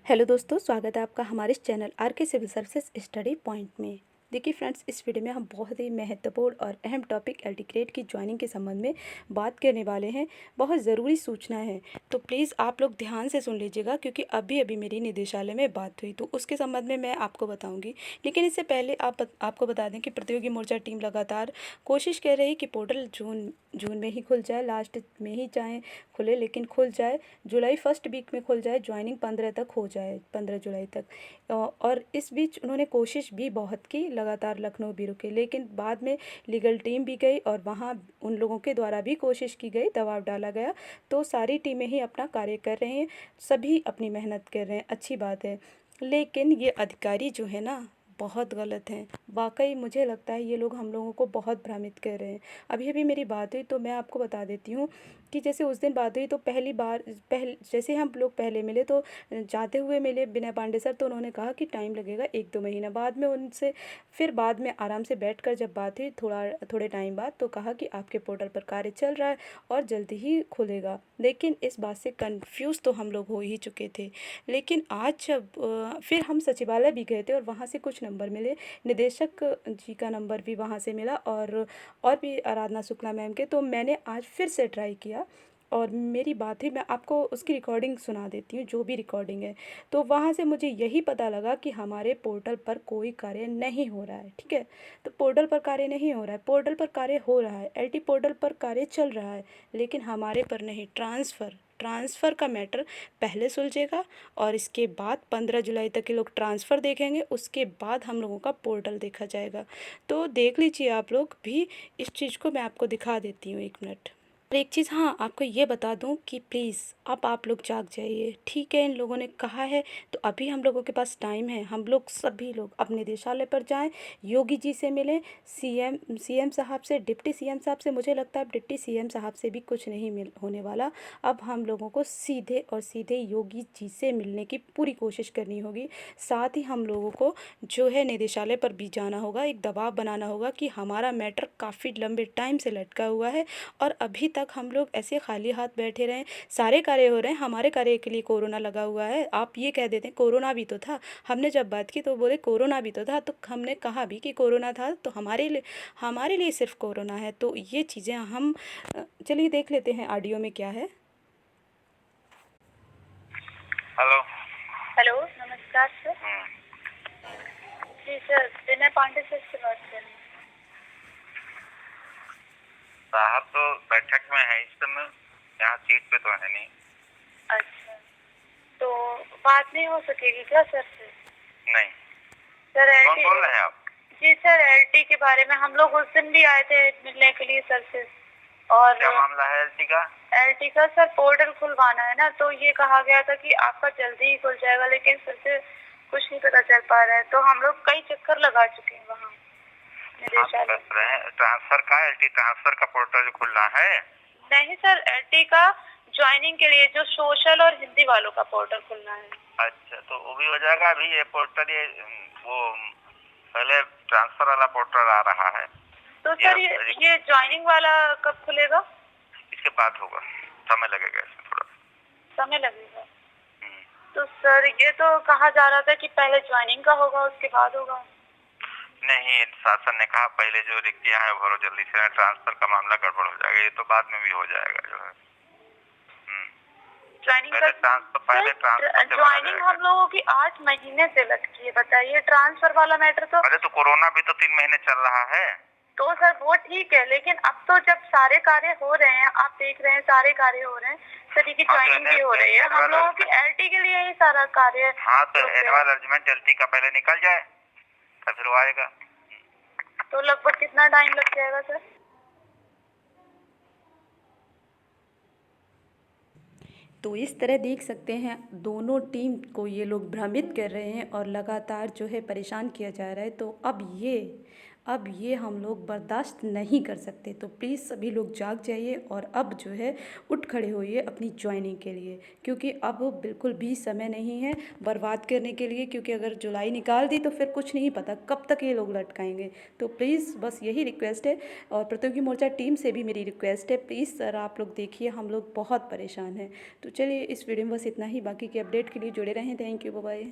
Hello दोस्तों, स्वागत है आपका हमारे इस चैनल आर के सिविल सर्विसेज स्टडी पॉइंट में। देखिए फ्रेंड्स, इस वीडियो में हम बहुत ही महत्वपूर्ण और अहम टॉपिक एलटी ग्रेड की ज्वाइनिंग के संबंध में बात करने वाले हैं। बहुत ज़रूरी सूचना है, तो प्लीज़ आप लोग ध्यान से सुन लीजिएगा, क्योंकि अभी अभी मेरी निदेशालय में बात हुई तो उसके संबंध में मैं आपको बताऊंगी। लेकिन इससे पहले आपको बता दें कि प्रतियोगी मोर्चा टीम लगातार कोशिश कर रही कि पोर्टल जून में ही खुल जाए, लास्ट में ही चाहे खुले लेकिन खुल जाए, जुलाई फर्स्ट वीक में खुल जाए, ज्वाइनिंग 15 तक हो जाए, 15 जुलाई तक। और इस बीच उन्होंने कोशिश भी बहुत की, लगातार लखनऊ भी रुके, लेकिन बाद में लीगल टीम भी गई और वहाँ उन लोगों के द्वारा भी कोशिश की गई, दबाव डाला गया। तो सारी टीमें ही अपना कार्य कर रहे हैं, सभी अपनी मेहनत कर रहे हैं, अच्छी बात है। लेकिन ये अधिकारी जो है ना, बहुत गलत हैं। वाकई मुझे लगता है ये लोग हम लोगों को बहुत भ्रमित कर रहे हैं। अभी अभी मेरी बात हुई तो मैं आपको बता देती हूँ कि जैसे उस दिन बात हुई तो जैसे हम लोग पहले मिले तो जाते हुए मिले विनय पांडे सर, तो उन्होंने कहा कि टाइम लगेगा 1-2 महीना। बाद में उनसे फिर बाद में आराम से बैठकर जब बात हुई थोड़े टाइम बाद, तो कहा कि आपके पोर्टल पर कार्य चल रहा है और जल्दी ही खुलेगा। लेकिन इस बात से कन्फ्यूज़ तो हम लोग हो ही चुके थे। लेकिन आज जब फिर हम सचिवालय भी गए थे और वहाँ से कुछ नंबर मिले, निदेशक जी का नंबर भी वहाँ से मिला और भी आराधना शुक्ला मैम के। तो मैंने आज फिर से ट्राई किया और मेरी बात ही मैं आपको उसकी रिकॉर्डिंग सुना देती हूँ, जो भी रिकॉर्डिंग है। तो वहाँ से मुझे यही पता लगा कि हमारे पोर्टल पर कोई कार्य नहीं हो रहा है। ठीक है, तो पोर्टल पर कार्य नहीं हो रहा है, पोर्टल पर कार्य हो रहा है, एलटी पोर्टल पर कार्य चल रहा है, लेकिन हमारे पर नहीं। ट्रांसफ़र का मैटर पहले सुलझेगा और इसके बाद 15 जुलाई तक के लोग ट्रांसफ़र देखेंगे, उसके बाद हम लोगों का पोर्टल देखा जाएगा। तो देख लीजिए आप लोग भी इस चीज़ को, मैं आपको दिखा देती हूँ 1 मिनट। और एक चीज़ हाँ, आपको ये बता दूं कि प्लीज़ अब आप लोग जाग जाइए। ठीक है, इन लोगों ने कहा है तो अभी हम लोगों के पास टाइम है। हम लोग सभी लोग अब निदेशालय पर जाएं, योगी जी से मिलें, सीएम साहब से, डिप्टी सीएम साहब से। मुझे लगता है अब डिप्टी सीएम साहब से भी कुछ नहीं मिल होने वाला। अब हम लोगों को सीधे और सीधे योगी जी से मिलने की पूरी कोशिश करनी होगी। साथ ही हम लोगों को जो है निदेशालय पर भी जाना होगा, एक दबाव बनाना होगा कि हमारा मैटर काफ़ी लंबे टाइम से लटका हुआ है और अभी तक हम लोग ऐसे खाली हाथ बैठे रहें। सारे कार्य हो रहे हैं, हमारे कार्य के लिए कोरोना लगा हुआ है। आप ये कह देते हैं कोरोना भी तो था। हमने जब बात की तो बोले कोरोना भी तो था, तो हमने कहा भी कि कोरोना था तो हमारे लिए सिर्फ कोरोना है। तो ये चीज़ें हम चलिए देख लेते हैं ऑडियो में क्या है। हेलो। हेलो, नमस्कार सर। जी सर, विनय पांडे सर से बात कर रही हूँ। साहब तो बैठक में है इस समय, यहाँ सीट पे तो है नहीं। अच्छा, तो बात नहीं हो सकेगी क्या सर से? नहीं। सर कौन बोल रहे हैं आप? जी सर, एलटी के बारे में हम लोग उस दिन भी आए थे मिलने के लिए सर से। और क्या मामला है एलटी का? एलटी का सर पोर्टल खुलवाना है ना, तो ये कहा गया था कि आपका जल्दी ही खुल जाएगा, लेकिन सर से कुछ नहीं पता चल पा रहा है। तो हम लोग कई चक्कर लगा चुके हैं वहाँ निदेशालय। ट्रांसफर का एलटी ट्रांसफर का पोर्टल खुलना है? नहीं सर, एलटी का ज्वाइनिंग के लिए जो सोशल और हिंदी वालों का पोर्टल खुलना है। अच्छा, तो वो भी हो जाएगा। अभी ये पोर्टल वो पहले ट्रांसफर वाला पोर्टल आ रहा है। तो सर ये ज्वाइनिंग वाला कब खुलेगा? इसके बाद होगा, समय लगेगा इसमें, थोड़ा समय लगेगा। तो सर ये तो कहा जा रहा था कि पहले ज्वाइनिंग का होगा उसके बाद होगा। नहीं, शासन ने कहा पहले जो रिक्तियां हैं भरो जल्दी से, ट्रांसफर का मामला गड़बड़ हो जाएगा। ये तो बाद में भी हो जाएगा जो है। ज्वाइनिंग ज्वाइनिंग हम लोगों की 8 महीने से लटकी है, बताइए। ट्रांसफर वाला मैटर तो अरे तो कोरोना भी तो 3 महीने चल रहा है। तो सर वो ठीक है, लेकिन अब तो जब सारे कार्य हो रहे हैं, आप देख रहे हैं सारे कार्य हो रहे हैं, सभी की ज्वाइनिंग भी हो रही है, हम लोगों की एलटी के लिए ही सारा कार्य। हाँ, तो एनुअल अर्जमेंट एलटी का पहले निकल जाए तो फिर वो आएगा। तो लगभग कितना टाइम लग जाएगा सर? तो इस तरह देख सकते हैं दोनों टीम को ये लोग भ्रमित कर रहे हैं और लगातार जो है परेशान किया जा रहा है। तो अब ये अब ये हम लोग बर्दाश्त नहीं कर सकते। तो प्लीज़ सभी लोग जाग जाइए और अब जो है उठ खड़े होइए अपनी ज्वाइनिंग के लिए, क्योंकि अब बिल्कुल भी समय नहीं है बर्बाद करने के लिए, क्योंकि अगर जुलाई निकाल दी तो फिर कुछ नहीं पता कब तक ये लोग लटकाएंगे। तो प्लीज़ बस यही रिक्वेस्ट है, और प्रतियोगी मोर्चा टीम से भी मेरी रिक्वेस्ट है, प्लीज़ सर आप लोग देखिए, हम लोग बहुत परेशान हैं। तो चलिए इस वीडियो में बस इतना ही, बाकी के अपडेट के लिए जुड़े रहें। Thank you, bye bye.